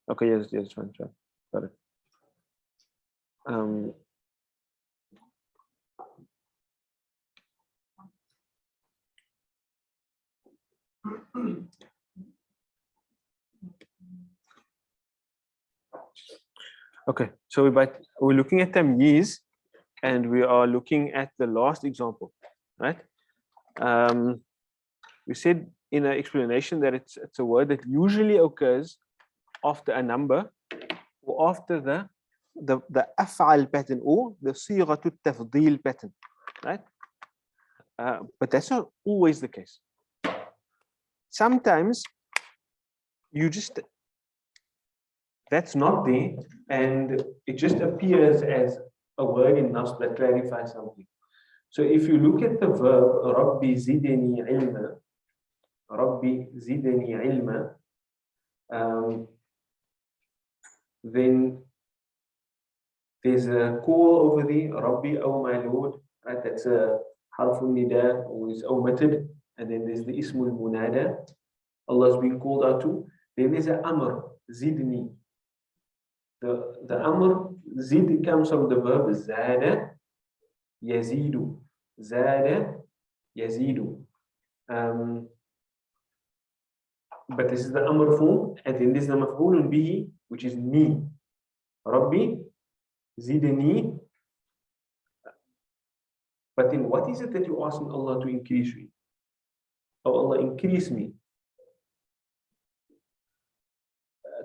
Okay, yes, yes, fine, sure. Got it. Okay, so we're looking at tamyiz, and we are looking at the last example, right? We said in an explanation that it's a word that usually occurs after a number or after the af'al pattern or the sighatu tafdeel pattern, right? But that's not always the case. Sometimes you just, that's not there, and it just appears as a word in nasb that clarifies something. So if you look at the verb Rabbi zidni ilma, Rabbi zidni ilma, then there's a call over there, Rabbi, oh my Lord, right? That's a harful nida, or is omitted, and then there's the ismul munada, Allah's being called out to. Then there's an amr, zidni. The amr, zid comes from the verb zada, yazidu, zada, yazidu. But this is the amr form, and then there's the maf'ulun bihi, which is ni. Rabbi, zidni. But then what is it that you're asking Allah to increase you? Oh, Allah, increase me.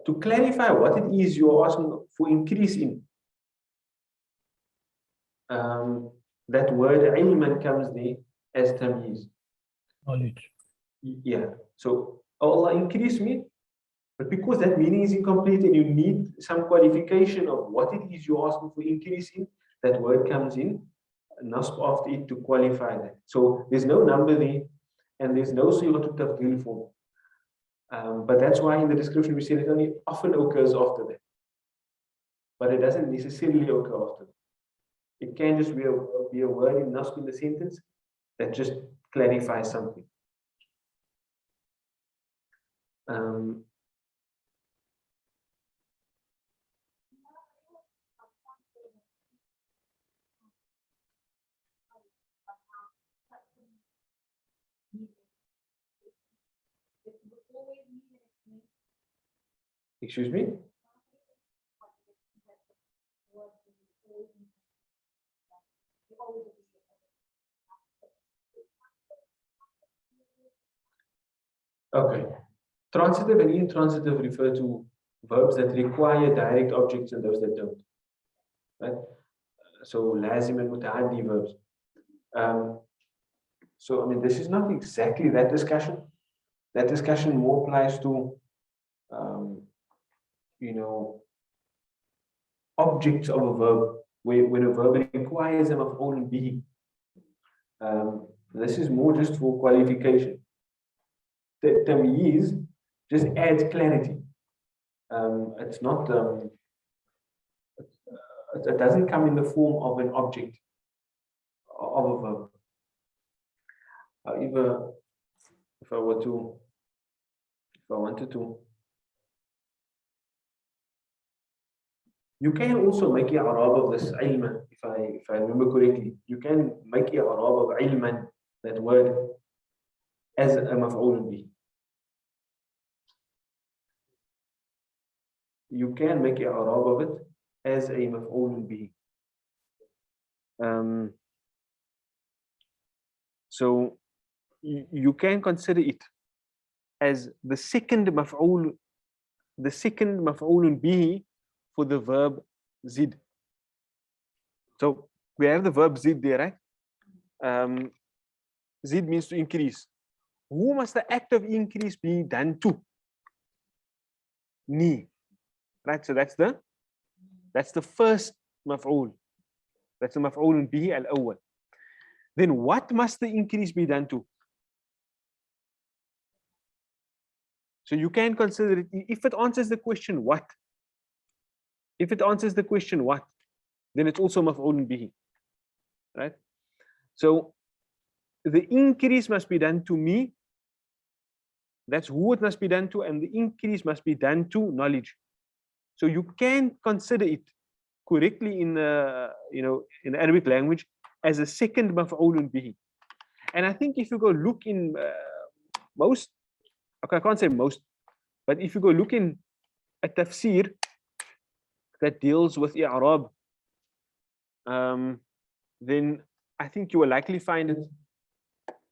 To clarify what it is you're asking for increase in, that word ilman comes there as tamyiz. Knowledge. Yeah. So, oh Allah, increase me. But because that meaning is incomplete and you need some qualification of what it is you're asking for increase in, that word comes in, nasb after it to qualify that. So there's no number there, and there's no sighatu tafdeel form. But that's why in the description we said it only often occurs after that. But it doesn't necessarily occur after that. It can just be a word in nasb in the sentence that just clarifies something. Excuse me? Okay. Transitive and intransitive refer to verbs that require direct objects and those that don't. Right? So lazim and muta'addi verbs. So I mean, this is not exactly that discussion. That discussion more applies to objects of a verb, when a verb requires a maf'ul bihi. This is more just for qualification. The tamyiz just adds clarity. It's not. It doesn't come in the form of an object of a verb. However, if I wanted to, you can also make i'rab of this ilman, if I remember correctly. You can make i'rab of ilman, that word, as a maf'ul bihi. You can make i'rab of it as a maf'ul bihi. So you can consider it as the second maf'ul bihi for the verb zid. So we have the verb zid there, right? Zid means to increase. Who must the act of increase be done to? Ni. Right? So that's the first maf'ul. That's the maf'ul bihi al-awwal. Then what must the increase be done to? So you can consider it, if it answers the question what? If it answers the question what, then it's also maf'ul bihi. Right? So the increase must be done to me. That's who it must be done to, and the increase must be done to knowledge. So you can consider it correctly in the in the Arabic language as a second maf'ulun bihi. And I think if you go look in most, okay, I can't say most, but if you go look in a tafsir that deals with i'rab, then I think you will likely find it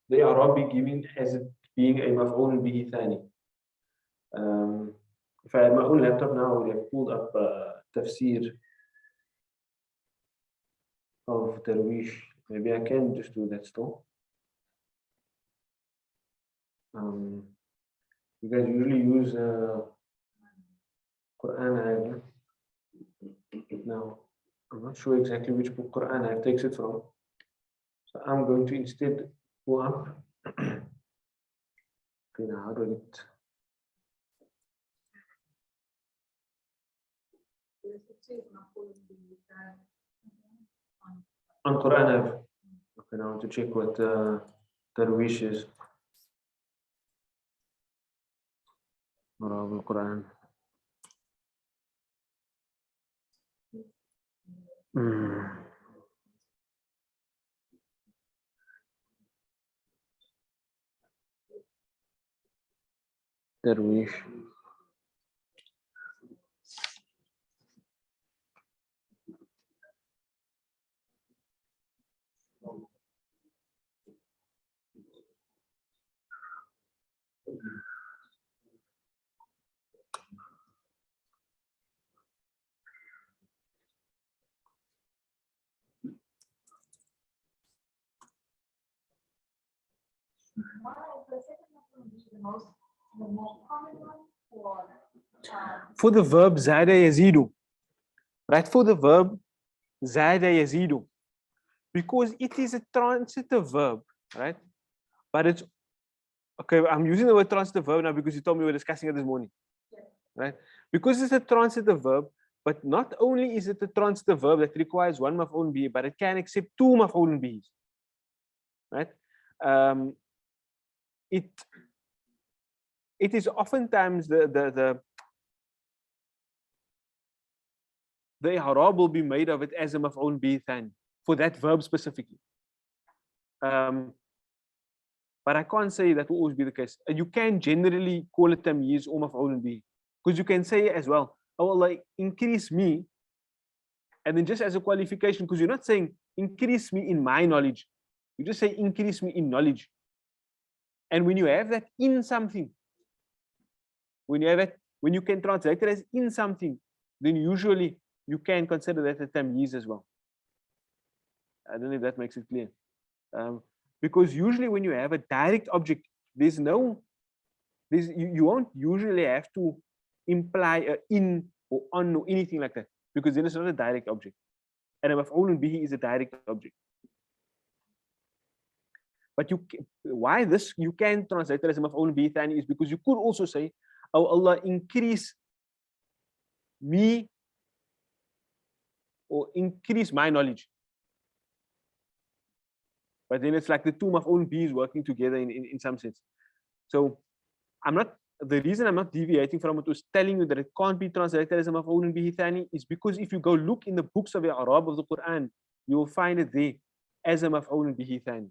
the i'rab be given as it being a maf'ulun bihi thani. If I had my own laptop now, I would have pulled up tafsir of Darwish. Maybe I can just do that still. You guys usually use Quran. Now, I'm not sure exactly which book Quran I takes it from. So I'm going to instead go up. Okay, now how do it? On Quran, okay, now I want to check what Darwish is. Quran. Darwish. For the verb zada yazidu, right? For the verb zada yazidu, because it is a transitive verb, right? But it's okay. I'm using the word transitive verb now because you told me we were discussing it this morning, right? Because it's a transitive verb, but not only is it a transitive verb that requires one maf'ul bihi, but it can accept two maf'ul bihis, right? It is oftentimes the i'rab will be made of it as a maf'ul bihi thani for that verb specifically. But I can't say that will always be the case. You can generally call it tamyiz or maf'ul bihi, because you can say as well, oh Allah, increase me, and then just as a qualification, because you're not saying increase me in my knowledge, you just say increase me in knowledge. And when you have that in something, when you can translate it as in something, then usually you can consider that a tamyiz as well. I don't know if that makes it clear. Because usually when you have a direct object, you won't usually have to imply a in or on or anything like that, because then it's not a direct object. And a maf'ulun bihi is a direct object. But why this you can translate it as a maf'ulun bihi thani is because you could also say, oh Allah, increase me or increase my knowledge. But then it's like the two maf'ulun bihis working together in some sense. So the reason I'm not deviating from it was telling you that it can't be translated as a maf'ulun bihi thani is because if you go look in the books of the i'rab of the Quran, you will find it there as a maf'ulun bihi thani,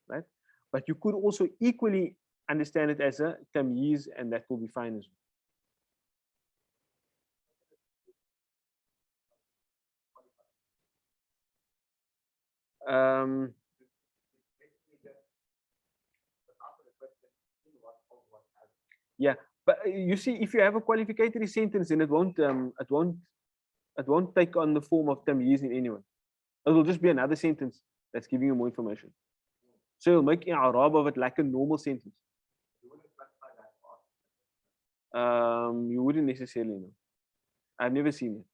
right? But you could also equally understand it as a tamyiz, and that will be fine as well. Yeah, but you see, if you have a qualificatory sentence, then it won't take on the form of tamyiz in any way. It will just be another sentence that's giving you more information. So you'll make i'rab of it like a normal sentence. You wouldn't necessarily know. I've never seen it.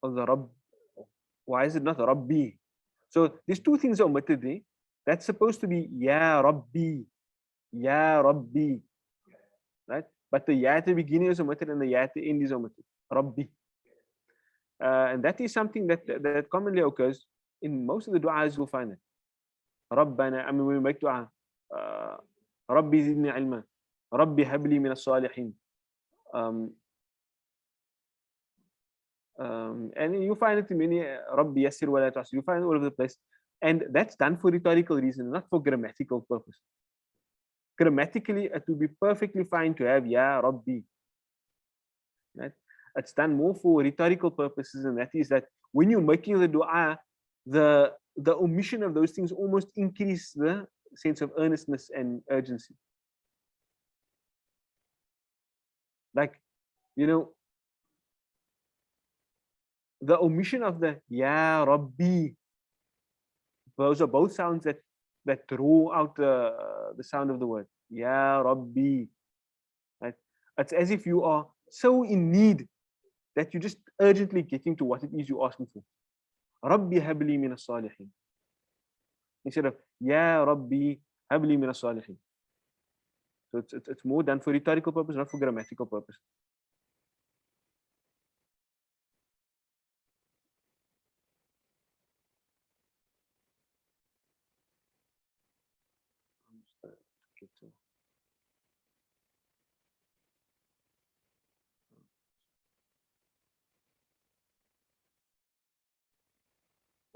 Of the Rabb. Why is it not Rabbi? So there's two things omitted there. That's supposed to be Ya Rabbi, Ya Rabbi, right? But the Ya at the beginning is omitted and the Ya at the end is omitted. Rabbi. And that is something that commonly occurs in most of the du'as. You'll find it. Rabbana, I mean, we make du'a. Rabbi zidni ilma. Rabbi habli min as-salihin. And you find it in many Rabbi yassir wa la tu'assir. You find it all over the place. And that's done for rhetorical reasons, not for grammatical purpose. Grammatically, it would be perfectly fine to have Ya Rabbi. Right? It's done more for rhetorical purposes, and that is that when you're making the dua, the omission of those things almost increase the sense of earnestness and urgency. Like, you know, the omission of the Ya Rabbi, those are both sounds that draw out the sound of the word. Ya Rabbi. Right? It's as if you are so in need that you're just urgently getting to what it is you're asking for. Rabbi habli min as-salihin. Instead of Ya Rabbi habli min as-salihin. So it's more done for rhetorical purpose, not for grammatical purpose.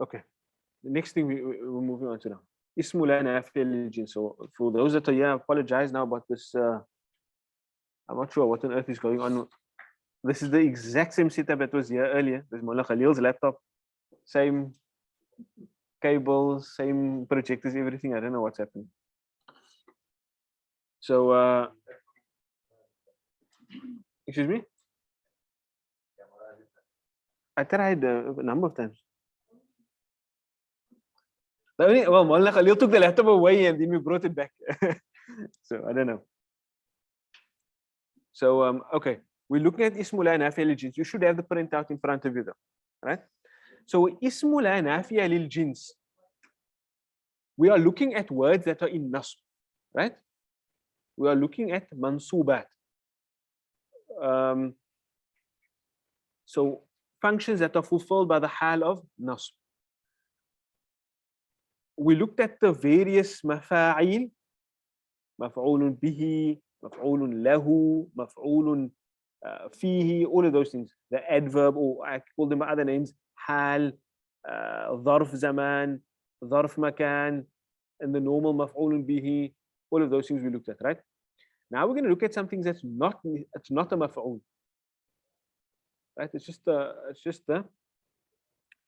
Okay. The next thing we're moving on to now. Ismu la nāfiyah lil jins. So for those that are here, I apologize now about this. I'm not sure what on earth is going on. This is the exact same setup that was here earlier. There's Mln Khalil's laptop, same cables, same projectors, everything. I don't know what's happening. So, excuse me? I tried a number of times. Well, Mln Khalil took the laptop away and then we brought it back. So, I don't know. So, okay. We're looking at Ismu la nāfiyah lil jins. You should have the printout in front of you though. Right? So, Ismu la nāfiyah lil jins. We are looking at words that are in nasb. Right? We are looking at mansubat. So functions that are fulfilled by the hal of nasb. We looked at the various mafa'il, maf'ulun bihi, maf'ulun lahu, maf'ulun fihi, all of those things. The adverb, or I call them by other names, hal, dharf zaman, dharf makan, and the normal maf'ulun bihi. All of those things we looked at, right? Now we're going to look at something that's not a maf'ul. Right? It's just the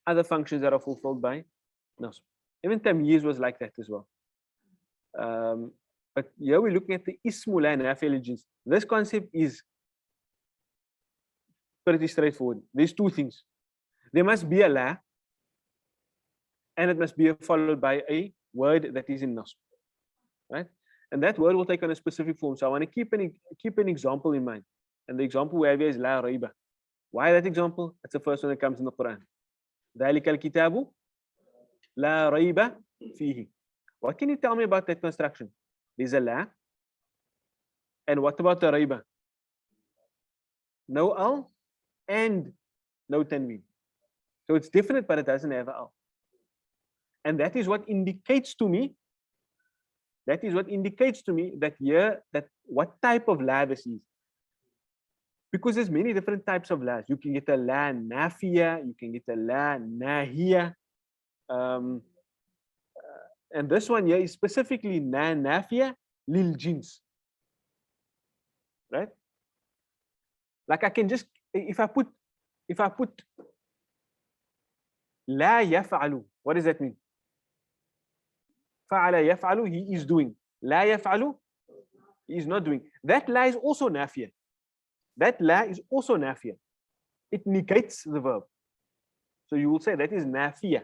other functions that are fulfilled by nasb. Even tamyiz was like that as well. But here we're looking at the ismu la nāfiyah lil jins. This concept is pretty straightforward. There's two things. There must be a la, and it must be followed by a word that is in nasb. Right? And that word will take on a specific form. So I want to keep an example in mind. And the example we have here is la rayba. Why that example? That's the first one that comes in the Quran. ذَلِكَ الْكِتَابُ لَا رَيْبَ فِيهِ. What can you tell me about that construction? There's a la. And what about the rayba? No al and no tanween. So it's definite, but it doesn't have al. And that is what indicates to me that what type of la this is. Because there's many different types of las. You can get a la nāfiyah, you can get a la nāhiyah. And this one here is specifically nāfiyah lil jins. Right? Like I can just, if I put la yaf'alu, what does that mean? Fa'ala yaf'alu, he is doing. La yaf'alu, he is not doing. That la is also nāfiyah. That la is also nāfiyah. It negates the verb. So you will say that is nāfiyah.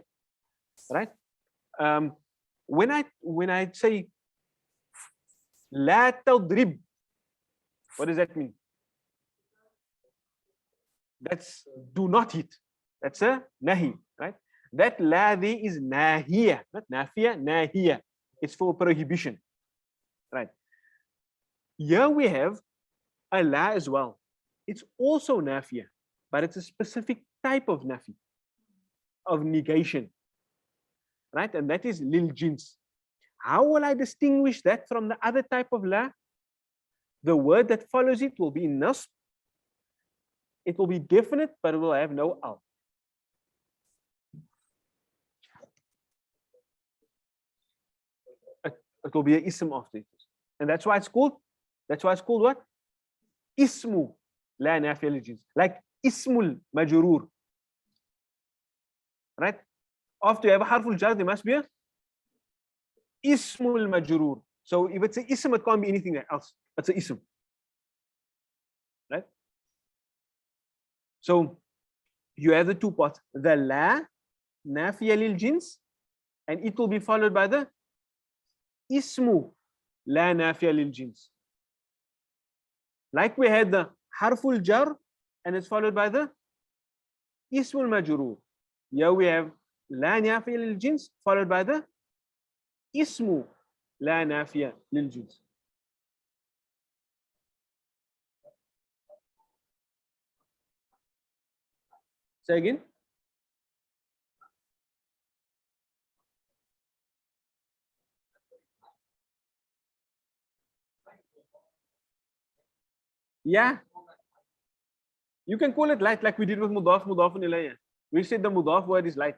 Right? When I say la tadrib, what does that mean? That's do not hit. That's a nahi, right? That la there is nahiyah, not nafiyah, nahiyah. It's for prohibition, right? Here we have a la as well. It's also nafiyah. but it's a specific type of nafi, of negation, right? And that is lil jins. How will I distinguish that from the other type of la? The word that follows it will be nasb. It will be definite, but it will have no al. It will be an ism after it. And that's why it's called what? Ismu la nafiyah lil jins. Like ismul majrur. Right? After you have a harful jar, there must be a ismul majrur. So if it's an ism, it can't be anything else. It's an ism. Right? So you have the two parts. The la nafiyah lil jins, and it will be followed by the ismu la nafiyah lil jins. Like we had the harful jar, and it's followed by the ismul majrur. Here we have la nafiyah lil jins followed by the ismu la nafiyah lil jins. Say again. Yeah. You can call it light like we did with mudaf and ilayya. We said the mudaf word is light.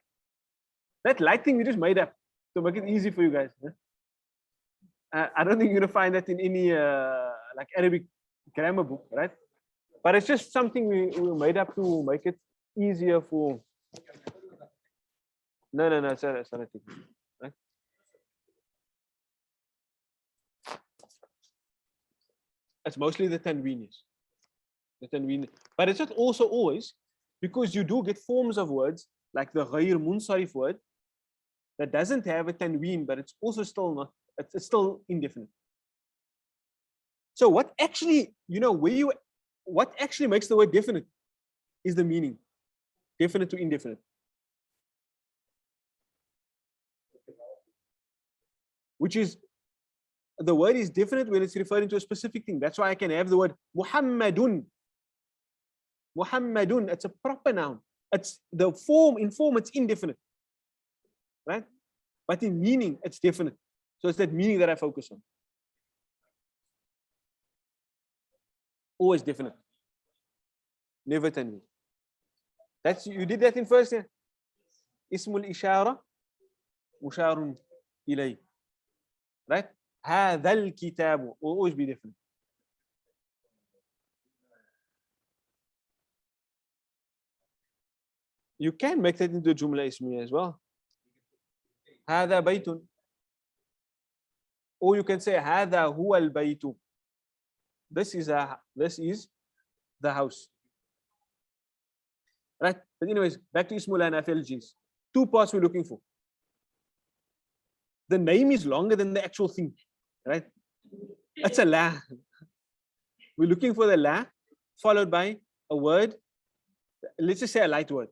That light thing we just made up to make it easy for you guys. I don't think you're gonna find that in any like Arabic grammar book, right? But it's just something we made up to make it easier for. No, sorry. Right? It's mostly the tanween. But it's not also always, because you do get forms of words like the ghayr munsarif word that doesn't have a tanween, but it's also still not, it's still indefinite. So what actually, what actually makes the word definite is the meaning, definite to indefinite. Which is, the word is definite when it's referring to a specific thing. That's why I can have the word Muhammadun. Muhammadun, it's a proper noun. It's the form, in form it's indefinite, right? But in meaning it's definite. So it's that meaning that I focus on. Always definite. Never tanween. That's, you did that in first year. Ismul ishara musharun ilay. Right? هذا الكتاب will always be different. You can make that into a jumla ismiya as well. هذا بيت. Or you can say هذا هو البيت. This is the house. Right? But anyways, back to ismul la nafiyah lil jins. Two parts we're looking for. The name is longer than the actual thing, right? That's a la. We're looking for the la followed by a word. Let's just say a light word.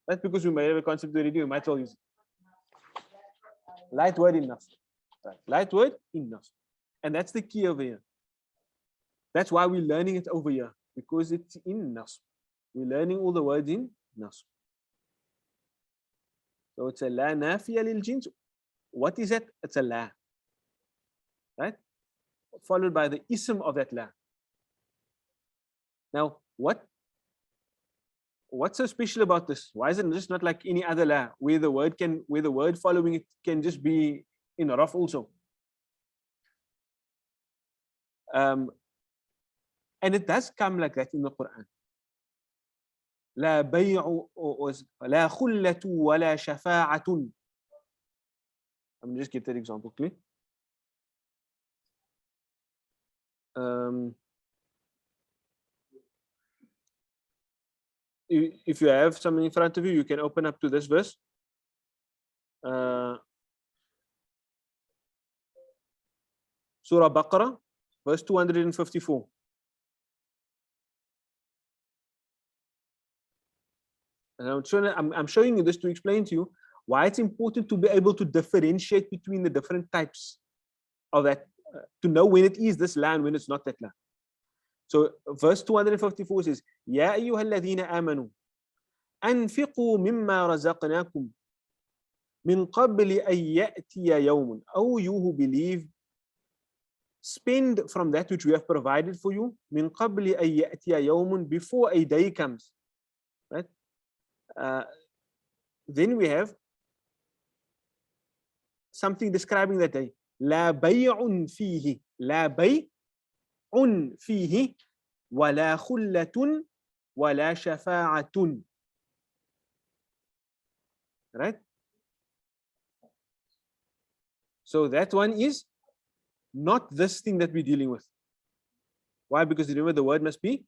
That's because we might have a concept already, we might as well use it. Light word in nafs. Right. Light word in nafs. And that's the key over here. That's why we're learning it over here, because it's in nafs. We're learning all the words in nafs. So it's a la nafiyah lil jins. What is it? It's a la, right? Followed by the ism of that la. Now, what's so special about this? Why is it just not like any other la, where the word following it can just be in a raf also? And it does come like that in the Quran. لا بيع لا خلة ولا شفاعة. Let me just get that example clear. If you have something in front of you, you can open up to this verse. Surah Baqarah, verse 254. And I'm showing you this to explain to you why it's important to be able to differentiate between the different types of that, to know when it is this la and when it's not that la. So verse 254 says, يا أيها الذين آمنوا أنفقوا مما رزقناكم من قبل أن يأتي يوم. Oh, you who believe, spend from that which we have provided for you. من قبل أن يأتي يوم, before a day comes. Right? Then we have something describing that day. لا بيع فيه, لا بيع فيه, ولا خلة ولا شفاعة. Right? So that one is not this thing that we're dealing with. Why? Because remember, the word must be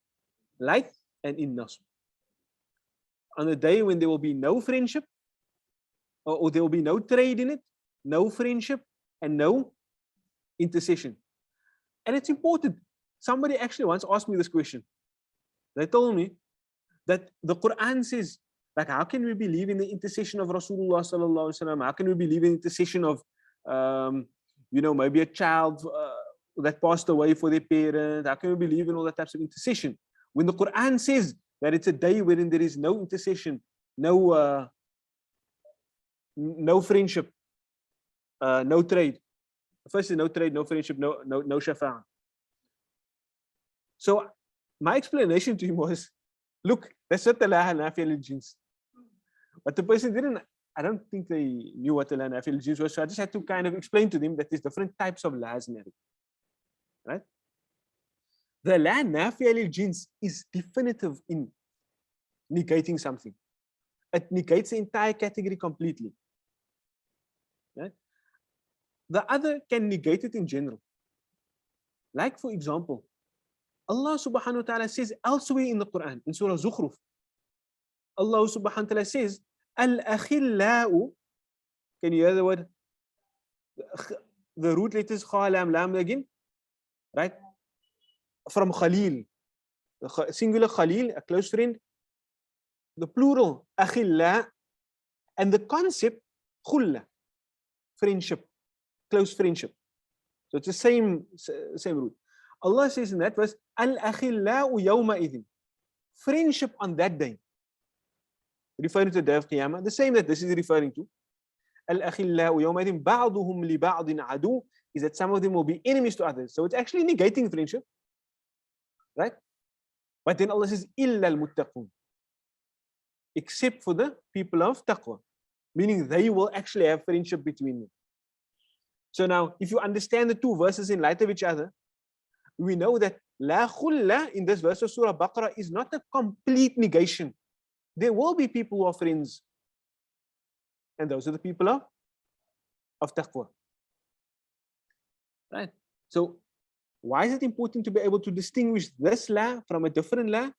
light and in nasb. On the day when there will be no friendship, or there will be no trade in it, no friendship, and no intercession. And it's important. Somebody actually once asked me this question. They told me that the Quran says, like, how can we believe in the intercession of Rasulullah sallallahu alaihi wasallam? How can we believe in the intercession of, maybe a child that passed away for their parent? How can we believe in all that types of intercession when the Quran says that it's a day wherein there is no intercession, no friendship, no trade? First is no trade, no friendship, no shafa'ah. So my explanation to him was, look, that's what the nāfiyah lil jins. But the person didn't, I don't think they knew what the nāfiyah lil jins was, so I just had to kind of explain to them that there's different types of la's in Arabic. Right? The nāfiyah lil jins is definitive in negating something. It negates the entire category completely. Right? The other can negate it in general. Like, for example, Allah subhanahu wa ta'ala says elsewhere in the Quran, in Surah Zukhruf, Allah subhanahu wa ta'ala says, Al-akhillau, can you hear the word? The root letters kha, lam, lam again, right? From Khalil, the singular Khalil, a close friend, the plural, akhilla, and the concept, khulla, friendship, close friendship. So it's the same root. Allah says in that verse, Al-akhillau yawma idhin, friendship on that day. Referring to the day of Qiyamah, the same that this is referring to. Al-akhillau yawma idhin, ba'duhum li ba'din adu, is that some of them will be enemies to others. So it's actually negating friendship. Right? But then Allah says, illa al-muttaqun, except for the people of taqwa, meaning they will actually have friendship between them. So now, if you understand the two verses in light of each other, we know that la khulla in this verse of Surah Baqarah is not a complete negation. There will be people who are friends, and those are the people of taqwa. Right? So why is it important to be able to distinguish this la from a different la?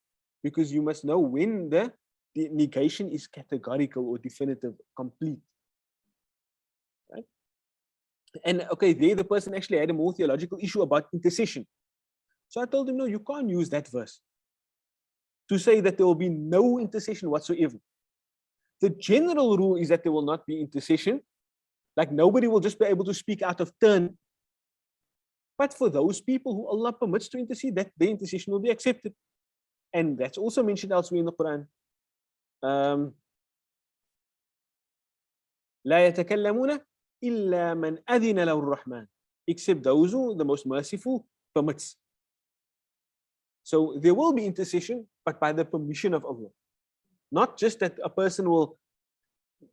Because you must know when the negation is categorical or definitive, complete. Right? And okay, there the person actually had a more theological issue about intercession. So I told him, no, you can't use that verse to say that there will be no intercession whatsoever. The general rule is that there will not be intercession. Like, nobody will just be able to speak out of turn. But for those people who Allah permits to intercede, that their intercession will be accepted. And that's also mentioned elsewhere in the Quran. لا يتكلمون إلا من أذن له الرحمن, except those who the most merciful permits. So there will be intercession, but by the permission of Allah. Not just that a person will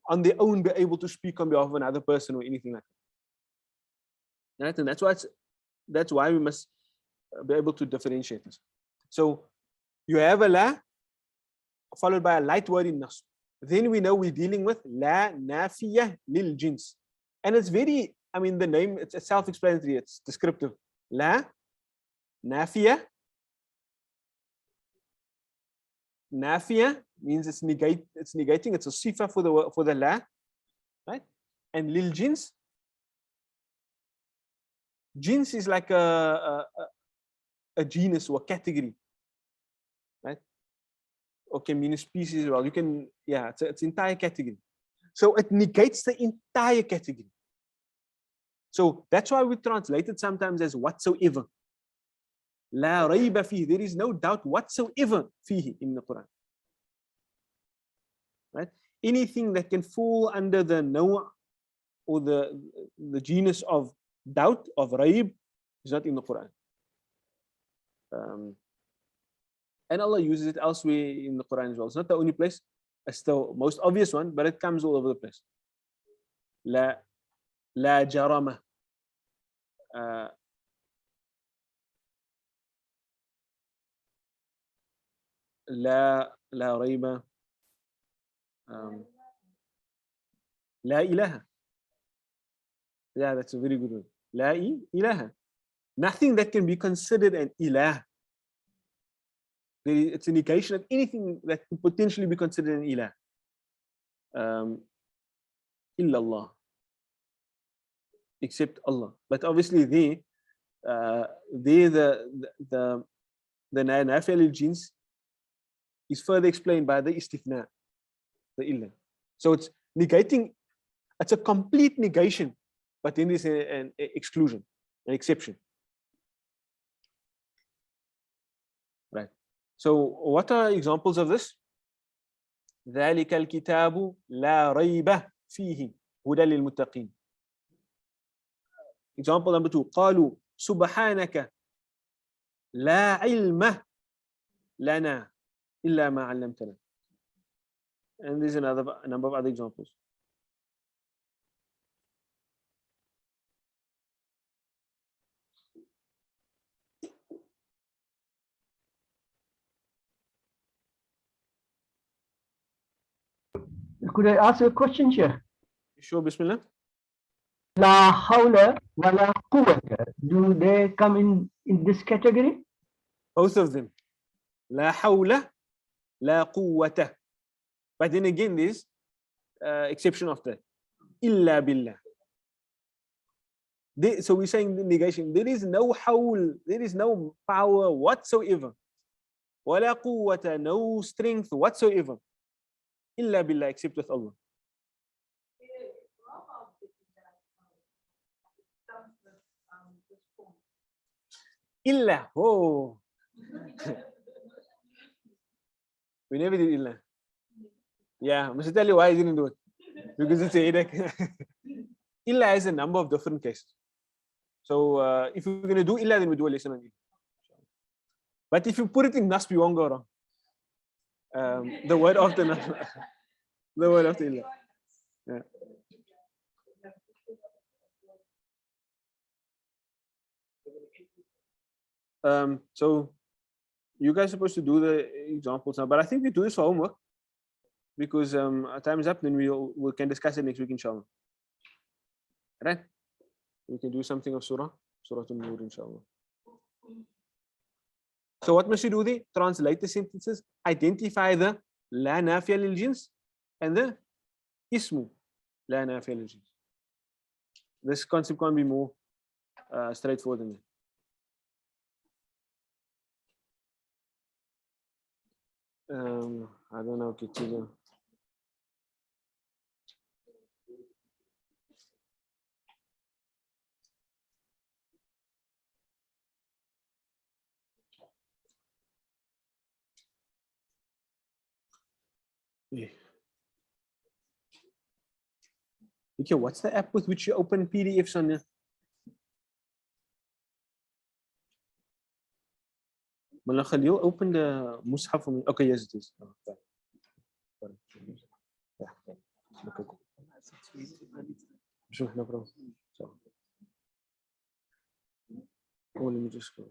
on their own be able to speak on behalf of another person or anything like that. Right? And that's why we must be able to differentiate this. So you have a la followed by a light word in nasb. Then we know we're dealing with la nāfiyah lil jins. And it's very, the name, it's self-explanatory, it's descriptive. La nāfiyah. Nāfiyah means it's negating, it's a sifa for the la, right? And lil jins, jins is like a genus or a category, right? Or can mean a species as well. You can, it's entire category. So it negates the entire category. So that's why we translate it sometimes as whatsoever. لا ريب فيه. There is no doubt whatsoever فيه in the Quran. Right? Anything that can fall under the naw' or the genus of doubt, of raib, is not in the Quran. And Allah uses it elsewhere in the Quran as well. It's not the only place. It's the most obvious one, but it comes all over the place. لا جرم. لا ريب. لا إله. Yeah, that's a very good one. لا إله. Nothing that can be considered an ilah. It's a negation of anything that could potentially be considered an ilah. Illa Allah. Except Allah. But obviously the nāfiyah jins is further explained by the istithna, the illa. So it's negating, it's a complete negation, but then there's an exclusion, an exception. Right. So what are examples of this? ذلك الكتاب لا ريب فيه هدى للمتقين. Example number 2. قالوا سبحانك لا علم لنا إلا ما علمتنا. And there's a number of other examples. Could I ask a question here? Sure, Bismillah. La hawla wa la quwwata. Do they come in this category? Both of them. La hawla, la quwwata. But then again, there's exception of that. Illa billah. So we're saying the negation. There is no hawl, there is no power whatsoever. Wa la quwwata, no strength whatsoever. Illa billah, except with Allah. Illa. Oh. We never did illa. Yeah, I must tell you why I didn't do it. Because it's a headache. Illa has a number of different cases. So if we're going to do illa, then we do a lesson on illa. But if you put it in nasb, you won't go wrong. The word after nasb. The word after illa. Yeah. So you guys are supposed to do the examples now, but I think we do this for homework because our time is up. Then we can discuss it next week, inshallah. Right? We can do something of Surah An-Nur, inshallah. So what must you do there? Translate the sentences, identify the la nāfiyah lil jins and the ismu la nāfiyah lil jins. This concept can't be more straightforward than that. I don't know. Yeah. Okay, what's the app with which you open PDFs on? Mln Khalil, open the mushaf for me. Okay, yes, it is. Oh, sure, no problem. So, let me just go.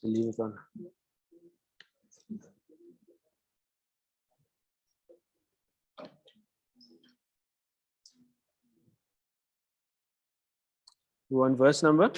Leave it on. You want verse number?